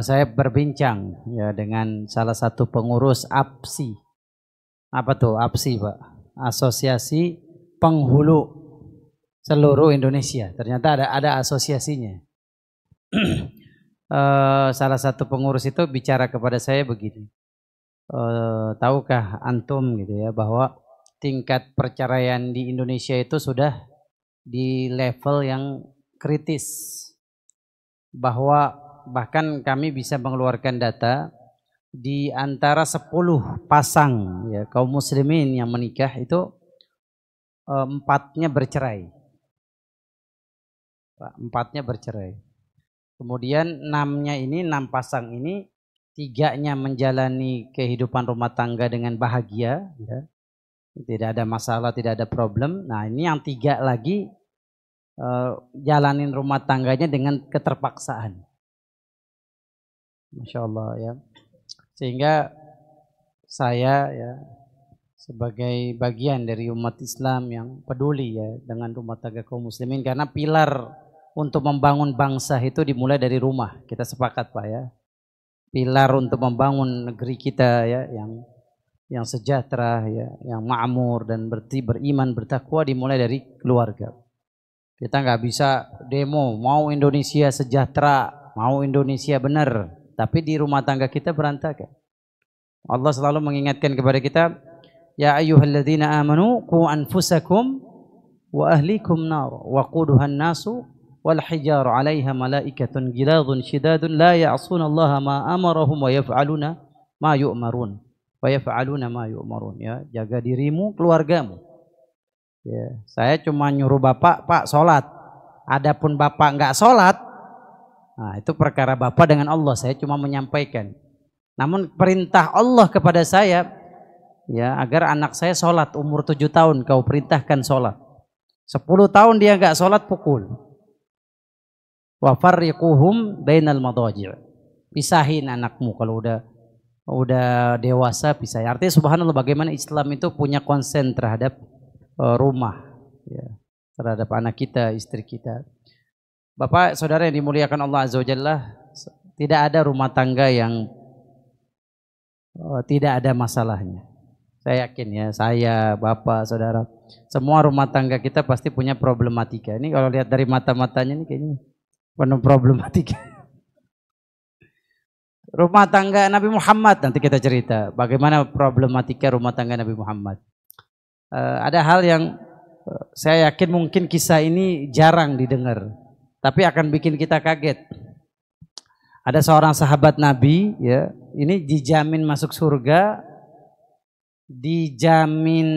saya berbincang ya dengan salah satu pengurus APSI. Apa tuh APSI, Pak? Asosiasi Penghulu seluruh Indonesia. Ternyata ada asosiasinya. Salah satu pengurus itu bicara kepada saya begini. Tahukah antum gitu ya bahwa tingkat perceraian di Indonesia itu sudah di level yang kritis, bahwa bahkan kami bisa mengeluarkan data di antara 10 pasang ya kaum muslimin yang menikah itu 4-nya bercerai. 4-nya bercerai. Kemudian 6-nya ini, 6 pasang ini, 3-nya menjalani kehidupan rumah tangga dengan bahagia ya. Tidak ada masalah, tidak ada problem. Nah, ini yang 3 lagi jalanin rumah tangganya dengan keterpaksaan. Masya Allah ya. Sehingga saya ya sebagai bagian dari umat Islam yang peduli ya dengan rumah tangga kaum muslimin, karena pilar untuk membangun bangsa itu dimulai dari rumah. Kita sepakat, Pak ya. Pilar untuk membangun negeri kita ya yang sejahtera ya, yang makmur dan beriman bertakwa dimulai dari keluarga. Kita nggak bisa demo mau Indonesia sejahtera, mau Indonesia benar, tapi di rumah tangga kita berantakan. Allah selalu mengingatkan kepada kita, ya ayyuhalladzina amanu qu anfusakum wa ahlikum nar wa quduhan nasu wal hijar 'alaiha malaikatun ghiladun shidadun la ya'sunallaha ma amarahum wa yaf'aluna ma yu'marun. Yaf'aluna ma yu'marun ya, jaga dirimu, keluargamu. Ya, saya cuma nyuruh bapak, Pak sholat. Adapun bapak nggak sholat, nah itu perkara bapak dengan Allah. Saya cuma menyampaikan. Namun perintah Allah kepada saya, ya agar anak saya sholat. Umur 7 tahun kau perintahkan sholat. 10 tahun dia nggak sholat, pukul. Wa farriquhum bainal madaji'. Pisahin anakmu kalau udah dewasa pisah. Artinya subhanallah bagaimana Islam itu punya konsen terhadap rumah ya, terhadap anak kita, istri kita. Bapak saudara yang dimuliakan Allah Azza wa Jalla, tidak ada rumah tangga yang tidak ada masalahnya. Saya yakin ya, saya, bapak, saudara, semua rumah tangga kita pasti punya problematika. Ini kalau lihat dari mata-matanya ini kayaknya penuh problematika. Rumah tangga Nabi Muhammad, nanti kita cerita bagaimana problematika rumah tangga Nabi Muhammad. Ada hal yang saya yakin mungkin kisah ini jarang didengar, tapi akan bikin kita kaget. Ada seorang sahabat Nabi, ya, ini dijamin masuk surga, dijamin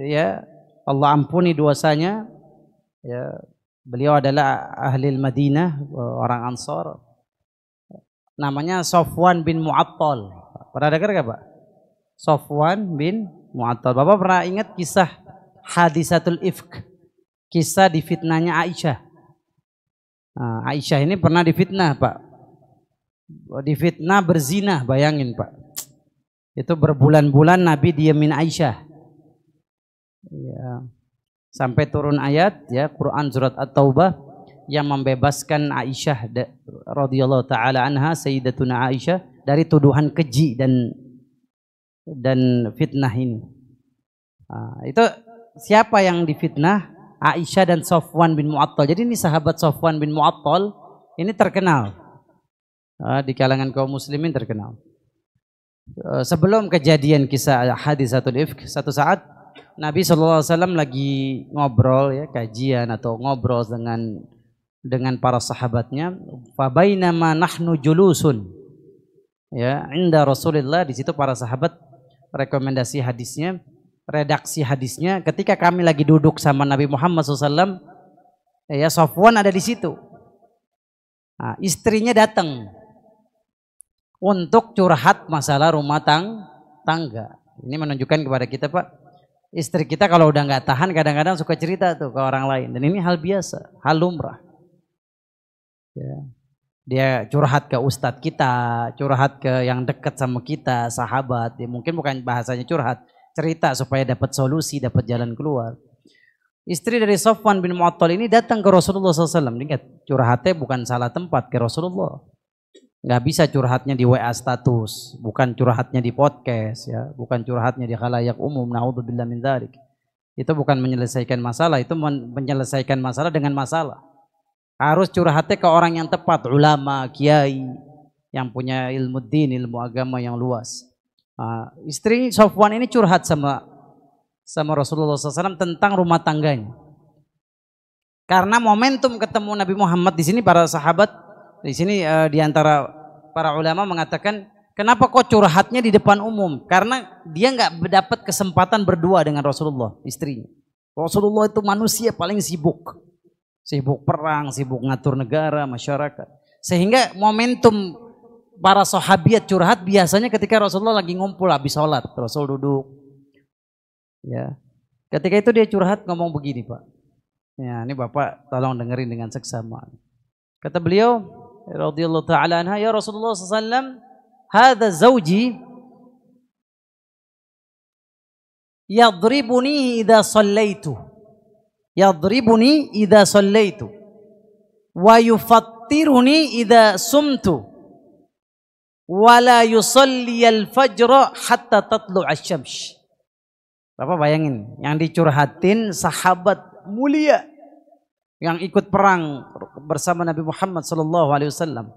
ya Allah ampuni dosanya. Ya, beliau adalah ahli Madinah, orang Ansar. Namanya Sofwan bin Mu'attal. Pernah dengar gak Pak? Sofwan bin Mu'attal. Bapak pernah ingat kisah hadisatul ifk? Kisah difitnahnya Aisyah. Nah, Aisyah ini pernah difitnah Pak. Difitnah berzina, bayangin Pak. Itu berbulan-bulan Nabi diamin Aisyah. Ya. Sampai turun ayat ya Quran surat At-Taubah yang membebaskan Aisyah radhiyallahu taala anha, Sayyidatuna Aisyah, dari tuduhan keji dan fitnah ini. Nah, itu siapa yang difitnah? Aisyah dan Sofwan bin Mu'attal. Jadi ini sahabat Sofwan bin Mu'attal ini terkenal di kalangan kaum muslimin, terkenal. Sebelum kejadian kisah hadisatul ifk, satu saat Nabi SAW lagi ngobrol ya, kajian atau ngobrol dengan para sahabatnya. Fabainama nahnu julusun ya inda Rasulillah, di situ para sahabat rekomendasi hadisnya, redaksi hadisnya. Ketika kami lagi duduk sama Nabi Muhammad SAW, ya Sofwan ada di situ. Nah, istrinya datang untuk curhat masalah rumah tangga. Ini menunjukkan kepada kita Pak, istri kita kalau udah nggak tahan kadang-kadang suka cerita tuh ke orang lain, dan ini hal biasa, hal lumrah. Ya. Dia curhat ke ustadz kita, curhat ke yang dekat sama kita, sahabat. Ya, mungkin bukan bahasanya curhat, cerita supaya dapat solusi, dapat jalan keluar. Istri dari Sofwan bin Mu'attal ini datang ke Rasulullah SAW. Ingat, curhatnya bukan salah tempat, ke Rasulullah. Nggak bisa curhatnya di WA status, bukan curhatnya di podcast, ya, bukan curhatnya di khalayak umum. Naudzubillah min dzalik. Itu bukan menyelesaikan masalah, itu menyelesaikan masalah dengan masalah. Harus curhatnya ke orang yang tepat, ulama, kiai, yang punya ilmu din, ilmu agama yang luas. Istri Sofwan ini curhat sama Rasulullah SAW tentang rumah tangganya. Karena momentum ketemu Nabi Muhammad di sini, para sahabat di sini di antara para ulama mengatakan, kenapa kok curhatnya di depan umum? Karena dia nggak dapat kesempatan berdua dengan Rasulullah, istrinya. Rasulullah itu manusia paling sibuk perang, sibuk ngatur negara, masyarakat. Sehingga momentum para sahabiat curhat biasanya ketika Rasulullah lagi ngumpul habis sholat, Rasul duduk. Ya, ketika itu dia curhat ngomong begini, Pak. Ya, ini Bapak tolong dengerin dengan seksama. Kata beliau, radhiyallahu ta'ala anha, ya Rasulullah SAW, hadza zawji yadribuni idza sallaitu. Yadribuni idza sallaitu wa yufattiruni idza sumtu wa la yusalli al-fajr hatta tatlu' asy-syams. Bapak bayangin, yang dicurhatin sahabat mulia yang ikut perang bersama Nabi Muhammad sallallahu alaihi wasallam.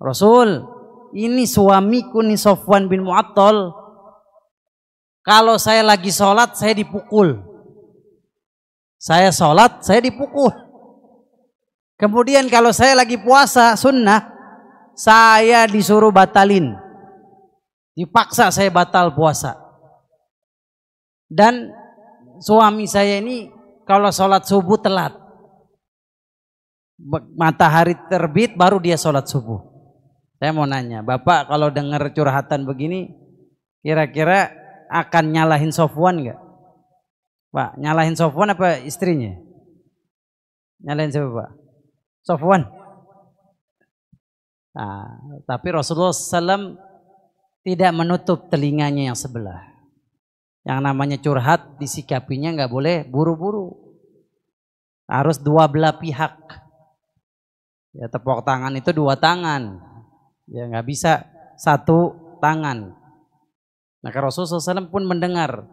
Rasul, ini suamiku nih Sofwan bin Mu'attal, kalau saya lagi sholat saya dipukul. Saya sholat saya dipukul. Kemudian kalau saya lagi puasa sunnah, saya disuruh batalin. Dipaksa saya batal puasa. Dan suami saya ini kalau sholat subuh telat, matahari terbit baru dia sholat subuh. Saya mau nanya, Bapak kalau dengar curhatan begini, kira-kira akan nyalahin Sofwan nggak? Pak, nyalahin Sofwan apa istrinya? Nyalahin siapa, Pak? Sofwan. Nah, tapi Rasulullah SAW tidak menutup telinganya yang sebelah. Yang namanya curhat disikapinya nggak boleh buru-buru. Harus dua belah pihak. Ya, tepuk tangan itu dua tangan. Ya, nggak bisa satu tangan. Maka Rasulullah SAW pun mendengar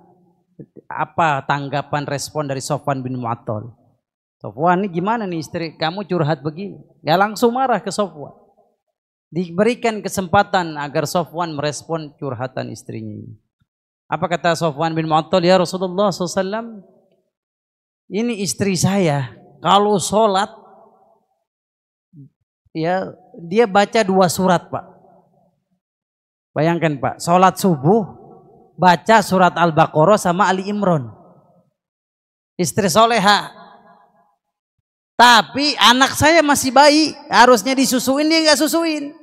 apa tanggapan respon dari Sofwan bin Mu'attal. Sofwan, ini gimana nih istri kamu curhat begini? Nggak langsung marah ke Sofwan. Diberikan kesempatan agar Sofwan merespon curhatan istrinya ini. Apa kata Sofwan bin Mu'attal? Ya Rasulullah SAW, ini istri saya kalau sholat, ya dia baca 2 surat, Pak. Bayangkan, Pak, sholat subuh baca surat Al-Baqarah sama Ali Imran. Istri soleha. Tapi anak saya masih bayi, harusnya disusuin, dia nggak susuin.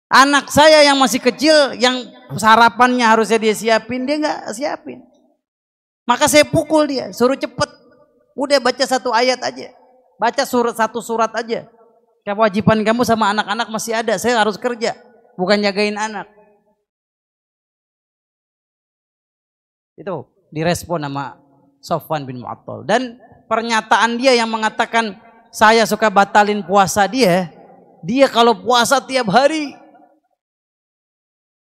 Anak saya yang masih kecil, yang sarapannya harusnya dia siapin, dia nggak siapin. Maka saya pukul dia, suruh cepet. Udah baca 1 ayat aja, baca 1 surat aja. Kewajiban kamu sama anak-anak masih ada, saya harus kerja, bukan jagain anak. Itu direspon sama Sofwan bin Mu'attal. Dan pernyataan dia yang mengatakan saya suka batalin puasa dia kalau puasa tiap hari.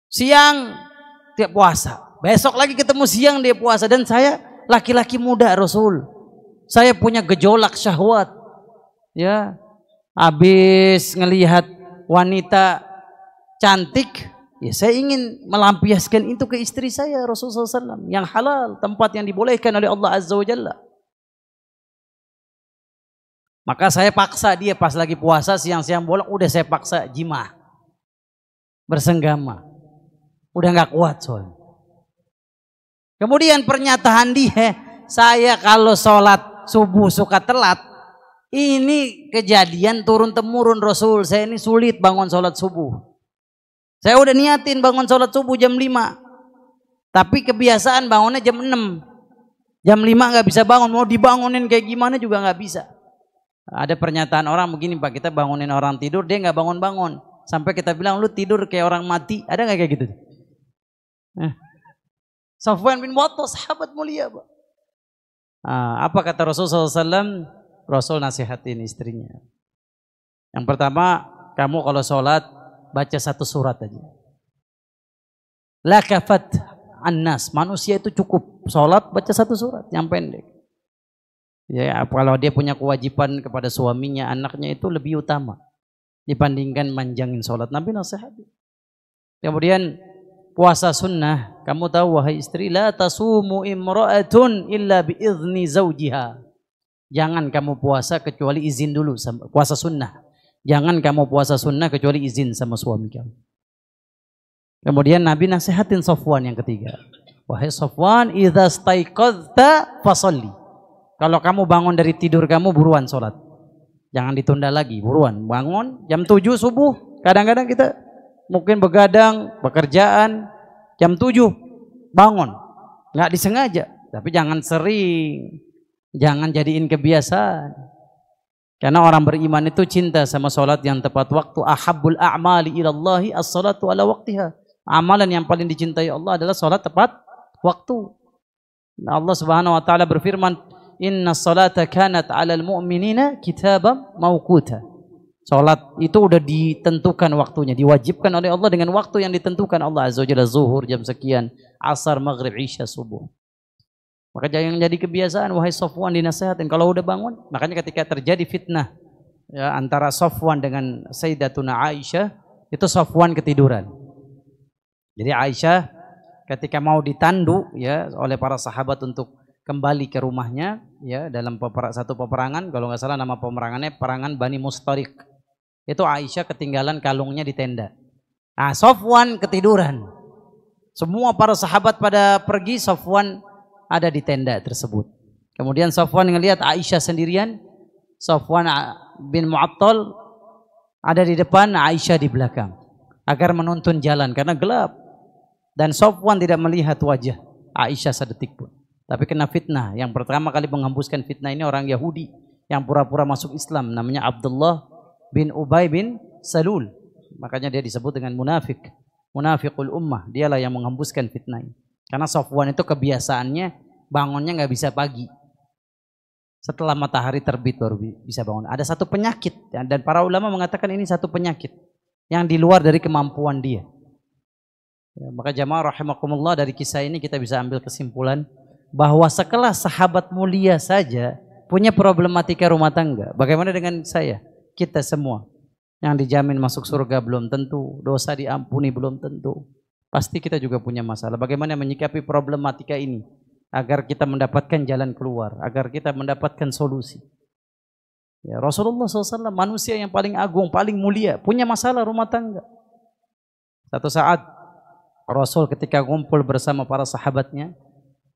Siang tiap puasa, besok lagi ketemu siang dia puasa. Dan saya laki-laki muda Rasul, saya punya gejolak syahwat, ya, habis ngelihat wanita cantik, ya saya ingin melampiaskan itu ke istri saya Rasulullah SAW, yang halal, tempat yang dibolehkan oleh Allah Azza wa Jalla. Maka saya paksa dia pas lagi puasa siang-siang bolong, udah saya paksa jima, bersenggama. Udah nggak kuat soalnya. Kemudian pernyataan dia, saya kalau sholat subuh suka telat. Ini kejadian turun temurun Rasul. Saya ini sulit bangun sholat subuh. Saya udah niatin bangun sholat subuh jam 5. Tapi kebiasaan bangunnya jam 6. Jam 5 nggak bisa bangun. Mau dibangunin kayak gimana juga nggak bisa. Ada pernyataan orang begini, Pak, kita bangunin orang tidur, dia nggak bangun-bangun. Sampai kita bilang, lu tidur kayak orang mati. Ada nggak kayak gitu? Sofwan bin Mu'attal sahabat mulia, Pak. Apa kata Rasulullah SAW? Rasul nasihatin istrinya. Yang pertama, kamu kalau sholat baca satu surat aja. La kafat annas, manusia itu cukup sholat baca satu surat yang pendek. Ya, kalau dia punya kewajiban kepada suaminya, anaknya itu lebih utama dibandingkan manjangin sholat. Nabi nasihat. Kemudian puasa sunnah, kamu tahu wahai istri, la tasumu imra'atun illa biizni zawjiha. Jangan kamu puasa kecuali izin dulu, puasa sunnah. Jangan kamu puasa sunnah kecuali izin sama suami kamu. Kemudian Nabi nasihatin Safwan yang ketiga. Wahai Safwan, idza staiqadta fasalli. Kalau kamu bangun dari tidur kamu buruan sholat. Jangan ditunda lagi, buruan. Bangun jam 7 subuh. Kadang-kadang kita mungkin begadang, pekerjaan. Jam 7 bangun. Nggak disengaja. Tapi jangan sering. Jangan jadiin kebiasaan. Karena orang beriman itu cinta sama sholat yang tepat waktu. Ahabbul a'mali ilallahi as-salatu ala waqtiha. Amalan yang paling dicintai Allah adalah sholat tepat waktu. Allah Subhanahu wa taala berfirman, "Inna salata kanat 'alal mu'minina kitaban mauquta." Salat itu udah ditentukan waktunya, diwajibkan oleh Allah dengan waktu yang ditentukan Allah Azza wa Jalla, zuhur jam sekian, asar, maghrib, isya, subuh. Maka jangan jadi kebiasaan, wahai Safwan, dinasihatin kalau udah bangun. Makanya ketika terjadi fitnah ya, antara Safwan dengan Sayyidatuna Aisyah, itu Safwan ketiduran. Jadi Aisyah ketika mau ditandu ya oleh para sahabat untuk kembali ke rumahnya ya dalam satu peperangan, kalau nggak salah nama peperangannya peperangan Bani Mustariq. Itu Aisyah ketinggalan kalungnya di tenda. Nah, Safwan ketiduran. Semua para sahabat pada pergi, Safwan ada di tenda tersebut. Kemudian Safwan ngelihat Aisyah sendirian. Safwan bin Mu'attal ada di depan, Aisyah di belakang agar menuntun jalan karena gelap. Dan Safwan tidak melihat wajah Aisyah sedetik pun. Tapi kena fitnah. Yang pertama kali menghembuskan fitnah ini orang Yahudi yang pura-pura masuk Islam, namanya Abdullah bin Ubay bin Salul. Makanya dia disebut dengan munafik, munafiqul ummah. Dialah yang menghembuskan fitnah ini. Karena Safwan itu kebiasaannya bangunnya nggak bisa pagi. Setelah matahari terbit baru bisa bangun. Ada satu penyakit dan para ulama mengatakan ini satu penyakit yang di luar dari kemampuan dia. Ya, maka jamaah rahimakumullah, dari kisah ini kita bisa ambil kesimpulan bahwa sekelas sahabat mulia saja punya problematika rumah tangga. Bagaimana dengan saya? Kita semua yang dijamin masuk surga belum tentu, dosa diampuni belum tentu. Pasti kita juga punya masalah. Bagaimana menyikapi problematika ini agar kita mendapatkan jalan keluar, agar kita mendapatkan solusi. Ya, Rasulullah SAW manusia yang paling agung, paling mulia, punya masalah rumah tangga. Satu saat Rasul ketika kumpul bersama para sahabatnya,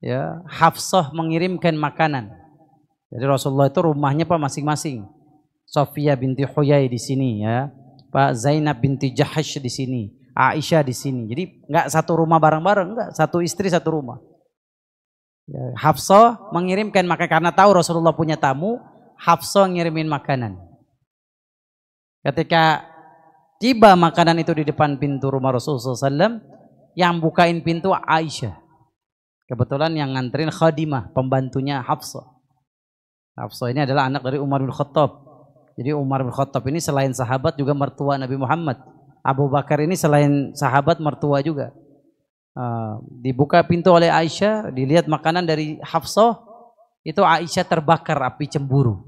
ya, Hafsah mengirimkan makanan. Jadi Rasulullah itu rumahnya Pak masing-masing. Sofia binti Huyai di sini ya, Pak Zainab binti Jahash di sini, Aisyah di sini. Jadi enggak satu rumah bareng-bareng, enggak, satu istri satu rumah. Ya, Hafsah mengirimkan makanan karena tahu Rasulullah punya tamu, Hafsah ngirimin makanan. Ketika tiba makanan itu di depan pintu rumah Rasulullah SAW, yang bukain pintu Aisyah. Kebetulan yang nganterin khadimah, pembantunya Hafsah. Hafsah ini adalah anak dari Umar bin Khattab. Jadi Umar bin Khattab ini selain sahabat juga mertua Nabi Muhammad. Abu Bakar ini selain sahabat mertua juga. Dibuka pintu oleh Aisyah, dilihat makanan dari Hafsah, itu Aisyah terbakar api cemburu.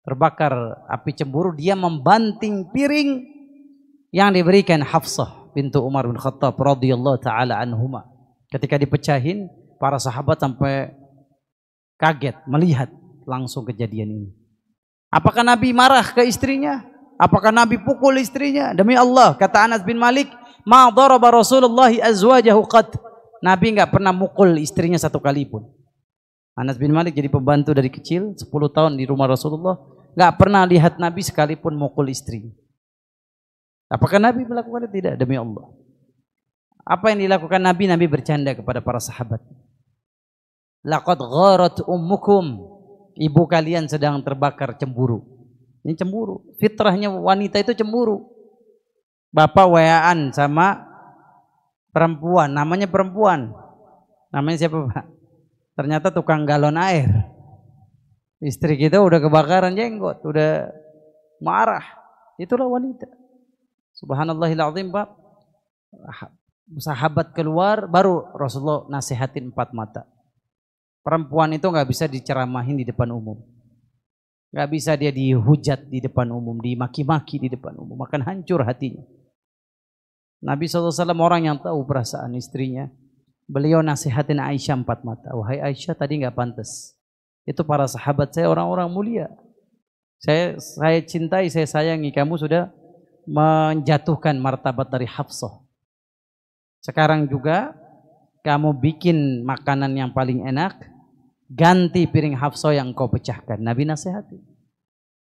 Terbakar api cemburu, dia membanting piring yang diberikan Hafsah bintu Umar bin Khattab radhiyallahu taala anhuma. Ketika dipecahin, para sahabat sampai kaget melihat langsung kejadian ini. Apakah Nabi marah ke istrinya? Apakah Nabi pukul istrinya? Demi Allah, kata Anas bin Malik, ma daraba Rasulullah azwajahu qad. Nabi enggak pernah mukul istrinya satu kali pun. Anas bin Malik jadi pembantu dari kecil, 10 tahun di rumah Rasulullah, enggak pernah lihat Nabi sekalipun mukul istrinya. Apakah Nabi melakukan itu? Tidak, demi Allah. Apa yang dilakukan Nabi? Nabi bercanda kepada para sahabat. Laqad gharat ummukum. Ibu kalian sedang terbakar cemburu. Ini cemburu. Fitrahnya wanita itu cemburu. Bapak WA-an sama perempuan, namanya perempuan. Namanya siapa, Pak? Ternyata tukang galon air. Istri kita udah kebakaran jenggot, udah marah. Itulah wanita. Subhanallahil azim, Pak. Sahabat keluar, baru Rasulullah nasihatin 4 mata. Perempuan itu nggak bisa diceramahin di depan umum. Nggak bisa dia dihujat di depan umum, dimaki-maki di depan umum, akan hancur hatinya. Nabi SAW orang yang tahu perasaan istrinya. Beliau nasihatin Aisyah 4 mata. Wahai Aisyah, tadi nggak pantas. Itu para sahabat saya orang-orang mulia. Saya cintai, saya sayangi. Kamu sudah menjatuhkan martabat dari Hafsah. Sekarang juga kamu bikin makanan yang paling enak, ganti piring Hafsah yang kau pecahkan. Nabi nasihati.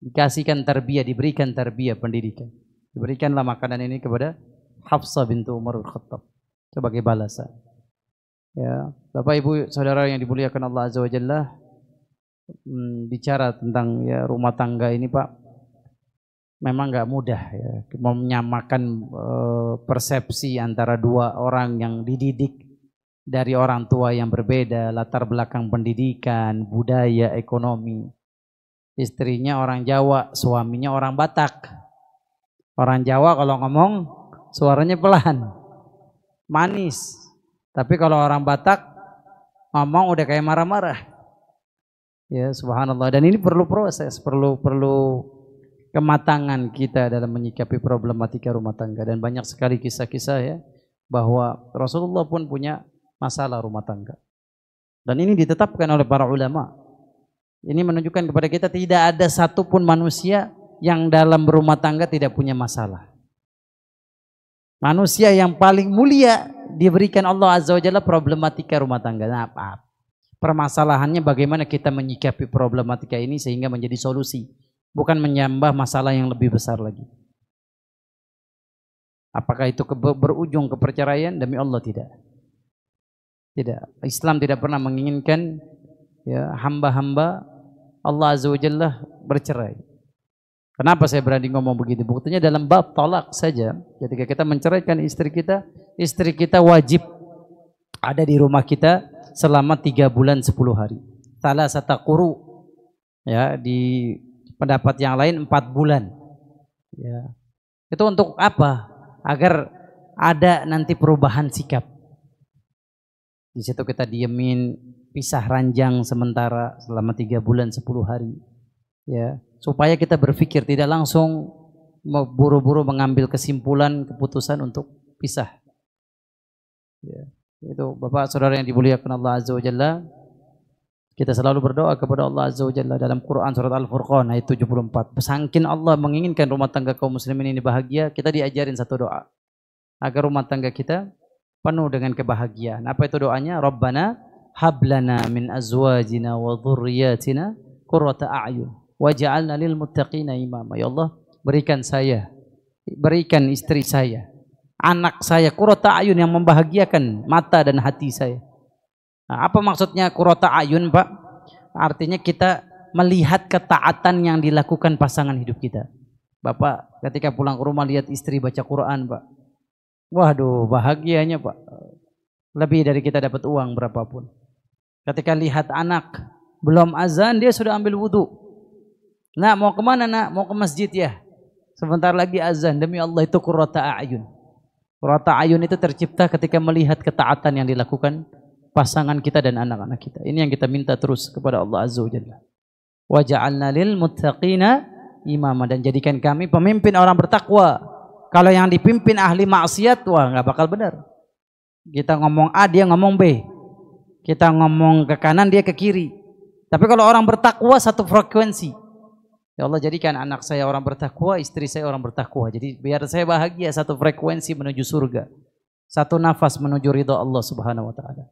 Dikasihkan tarbiyah, diberikan tarbiyah pendidikan. Diberikanlah makanan ini kepada Hafsah bintu Umar al-Khattab sebagai balasan. Ya, Bapak Ibu Saudara yang dimuliakan Allah Azza wa Jalla, bicara tentang ya rumah tangga ini, Pak, memang nggak mudah ya, menyamakan persepsi antara dua orang yang dididik dari orang tua yang berbeda, latar belakang pendidikan, budaya, ekonomi. Istrinya orang Jawa, suaminya orang Batak. Orang Jawa kalau ngomong suaranya pelan, manis. Tapi kalau orang Batak ngomong udah kayak marah-marah. Ya, subhanallah. Dan ini perlu proses, perlu kematangan kita dalam menyikapi problematika rumah tangga. Dan banyak sekali kisah-kisah ya, bahwa Rasulullah pun punya masalah rumah tangga. Dan ini ditetapkan oleh para ulama. Ini menunjukkan kepada kita tidak ada satupun manusia yang dalam berumah tangga tidak punya masalah. Manusia yang paling mulia diberikan Allah Azza wa Jalla problematika rumah tangga. Nah, permasalahannya bagaimana kita menyikapi problematika ini sehingga menjadi solusi, bukan menyambah masalah yang lebih besar lagi. Apakah itu berujung ke perceraian? Demi Allah tidak. Tidak. Islam tidak pernah menginginkan ya hamba-hamba Allah Azza wa Jalla bercerai. Kenapa saya berani ngomong begitu? Buktinya dalam bab talak saja, ketika kita menceraikan istri kita wajib ada di rumah kita selama 3 bulan 10 hari. Salasata quru. Ya, di pendapat yang lain 4 bulan. Ya. Itu untuk apa? Agar ada nanti perubahan sikap. Di situ kita diemin, pisah ranjang sementara selama 3 bulan 10 hari. Ya, supaya kita berpikir, tidak langsung buru-buru mengambil kesimpulan, keputusan untuk pisah. Ya, itu Bapak Saudara yang dimuliakan Allah Azza wa Jalla, kita selalu berdoa kepada Allah Azza wa Jalla dalam Quran surat Al-Furqan ayat 74. Sangkin Allah menginginkan rumah tangga kaum muslimin ini bahagia, kita diajarin satu doa agar rumah tangga kita penuh dengan kebahagiaan. Apa itu doanya? Rabbana hablana min azwajina wa dhurriyyatina qurrata a'yun waj'alna lil muttaqina imama. Ya Allah, berikan saya, berikan istri saya, anak saya qurrata a'yun yang membahagiakan mata dan hati saya. Nah, apa maksudnya qurrata a'yun, Pak? Artinya kita melihat ketaatan yang dilakukan pasangan hidup kita. Bapak ketika pulang ke rumah lihat istri baca Quran, Pak. Waduh, bahagianya, Pak. Lebih dari kita dapat uang berapapun. Ketika lihat anak belum azan dia sudah ambil wudu. Nak, mau kemana nak? Mau ke masjid ya? Sebentar lagi azan. Demi Allah, itu qurrata a'yun. Qurrata a'yun itu tercipta ketika melihat ketaatan yang dilakukan pasangan kita dan anak-anak kita. Ini yang kita minta terus kepada Allah Azza wa Jalla. Wa ja'alna lil muttaqina imama, dan jadikan kami pemimpin orang bertakwa. Kalau yang dipimpin ahli maksiat, wah nggak bakal benar. Kita ngomong A, dia ngomong B. Kita ngomong ke kanan, dia ke kiri. Tapi kalau orang bertakwa satu frekuensi. Ya Allah, jadikan anak saya orang bertakwa, istri saya orang bertakwa. Jadi biar saya bahagia, satu frekuensi menuju surga. Satu nafas menuju ridha Allah Subhanahu wa taala.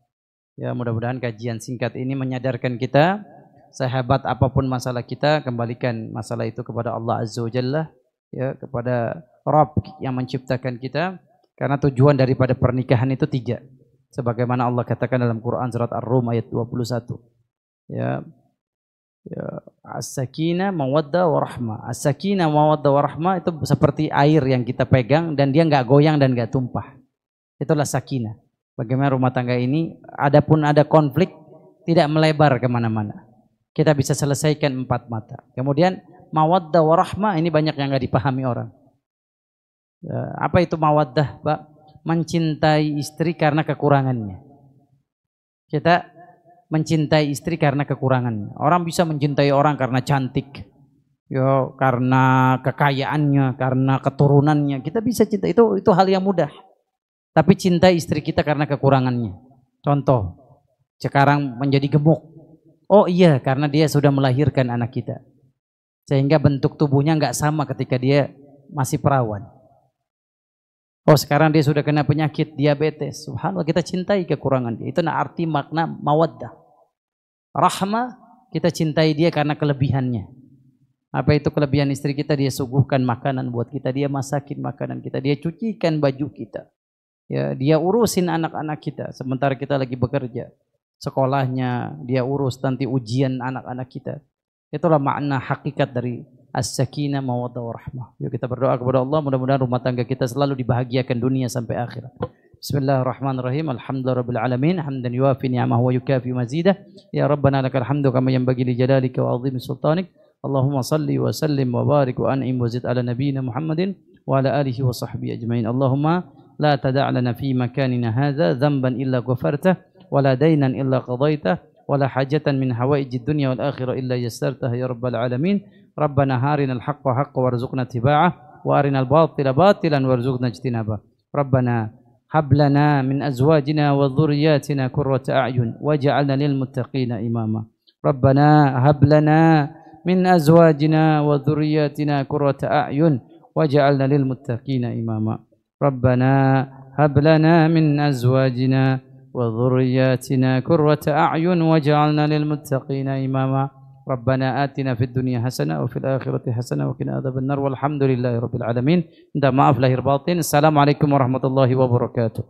Ya, mudah-mudahan kajian singkat ini menyadarkan kita, sehebat apapun masalah kita, kembalikan masalah itu kepada Allah Azza wa Jalla, ya, kepada Rabb yang menciptakan kita. Karena tujuan daripada pernikahan itu 3. Sebagaimana Allah katakan dalam Quran surat Ar-Rum ayat 21. Ya. As-sakinah mawaddah warahmah. As-sakinah mawaddah warahmah itu seperti air yang kita pegang dan dia enggak goyang dan enggak tumpah. Itulah sakinah. Bagaimana rumah tangga ini, adapun ada konflik, tidak melebar kemana-mana. Kita bisa selesaikan 4 mata. Kemudian mawaddah warahmah ini banyak yang nggak dipahami orang. Apa itu mawaddah, Pak? Mencintai istri karena kekurangannya. Kita mencintai istri karena kekurangannya. Orang bisa mencintai orang karena cantik, karena kekayaannya, karena keturunannya. Kita bisa cinta, itu hal yang mudah. Tapi cintai istri kita karena kekurangannya. Contoh, sekarang menjadi gemuk. Oh iya, karena dia sudah melahirkan anak kita. Sehingga bentuk tubuhnya nggak sama ketika dia masih perawan. Oh sekarang dia sudah kena penyakit diabetes. Subhanallah, kita cintai kekurangan dia. Itu arti makna mawaddah. Rahmah, kita cintai dia karena kelebihannya. Apa itu kelebihan istri kita? Dia suguhkan makanan buat kita, dia masakin makanan kita, dia cucikan baju kita. Ya, dia urusin anak-anak kita sementara kita lagi bekerja. Sekolahnya dia urus, nanti ujian anak-anak kita. Itulah makna hakikat dari as-sakinah mawaddah warahmah. Yuk kita berdoa kepada Allah, mudah-mudahan rumah tangga kita selalu dibahagiakan dunia sampai akhirat. Bismillahirrahmanirrahim. Alhamdulillahirabbil alamin, hamdan yuwafi ni'amahu wa yukafi mazidah. Ya Rabbana lakal hamdu kama yanbaghi li jalalika wa 'azimi sultanik. Allahumma salli wa sallim wa barik wa an'im wa zid ala nabiyyina Muhammadin wa ala alihi wa sahbihi ajmain. Allahumma la tada' lana fi makanina hadza dhanban illa ghafartah wa la daynan illa qadaitah wa la hajatan min hawaijid dunya wal akhirah illa yassartah ya rabbal alamin. Rabbana harinal haqqa haqqan warzuqna ittiba'ah wa arinal batila batilan warzuqna ijtinabah. Rabbana hab lana min azwajina wa dhurriyyatina qurrata a'yun waj'alna lil muttaqina imama. Rabbana hab lana min azwajina wa dhurriyyatina qurrata a'yun waj'alna lil muttaqina imama. Rabbana hab lana min azwajina wa dhurriyyatina qurrata a'yun waj'alna lil muttaqina imama. Rabbana atina fid dunya hasanah wa fil akhirati hasanah wa qina adzabannar walhamdulillahi rabbil alamin. Minta maaf lahir batin. Assalamualaikum warahmatullahi wabarakatuh.